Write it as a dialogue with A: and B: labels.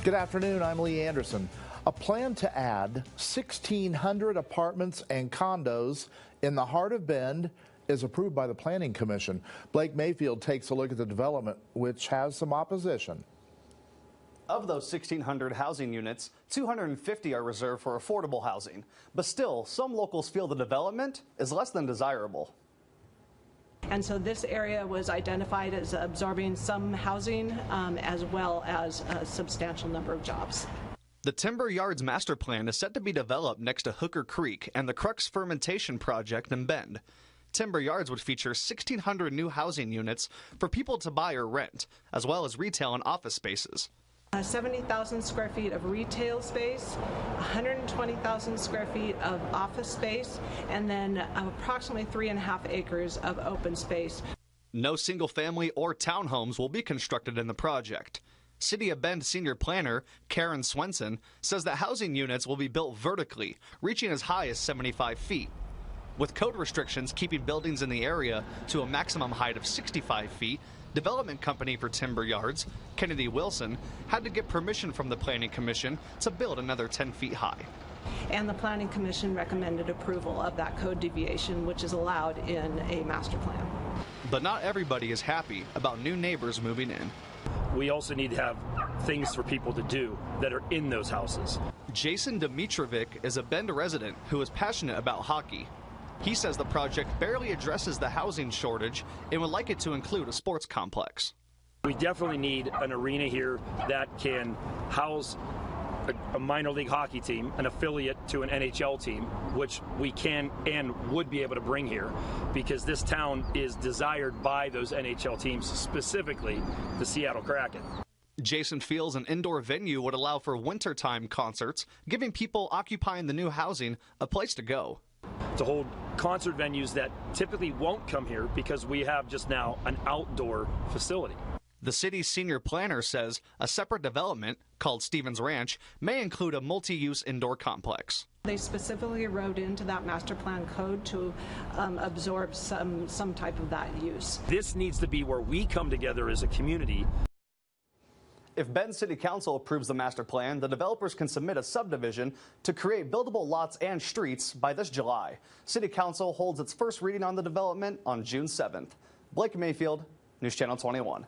A: Good afternoon, I'm Lee Anderson. A plan to add 1,600 apartments and condos in the heart of Bend is approved by the Planning Commission. Blake Mayfield takes a look at the development, which has some opposition.
B: Of those 1,600 housing units, 250 are reserved for affordable housing. But still, some locals feel the development is less than desirable.
C: And so this area was identified as absorbing some housing as well as a substantial number of jobs.
B: The Timber Yards master plan is set to be developed next to Hooker Creek and the Crux Fermentation Project in Bend. Timber Yards would feature 1,600 new housing units for people to buy or rent, as well as retail and office spaces.
C: 70,000 square feet of retail space, 120,000 square feet of office space, and then approximately 3.5 acres of open space.
B: No single family or townhomes will be constructed in the project. City of Bend senior planner Karen Swenson says that housing units will be built vertically, reaching as high as 75 feet. With code restrictions keeping buildings in the area to a maximum height of 65 feet, development company for Timber Yards, Kennedy Wilson, had to get permission from the Planning Commission to build another 10 feet high.
C: And the Planning Commission recommended approval of that code deviation, which is allowed in a master plan.
B: But not everybody is happy about new neighbors moving in.
D: We also need to have things for people to do that are in those houses.
B: Jason Dimitrovic is a Bend resident who is passionate about hockey. He says the project barely addresses the housing shortage and would like it to include a sports complex.
D: We definitely need an arena here that can house a minor league hockey team, an affiliate to an NHL team, which we can and would be able to bring here because this town is desired by those NHL teams, specifically the Seattle Kraken.
B: Jason feels an indoor venue would allow for wintertime concerts, giving people occupying the new housing a place to go.
D: To hold concert venues that typically won't come here because we have just now an outdoor facility.
B: The city's senior planner says a separate development, called Stevens Ranch, may include a multi-use indoor complex.
C: They specifically wrote into that master plan code to absorb some type of that use.
D: This needs to be where we come together as a community.
B: If Bend City Council approves the master plan, the developers can submit a subdivision to create buildable lots and streets by this July. City Council holds its first reading on the development on June 7th. Blake Mayfield, News Channel 21.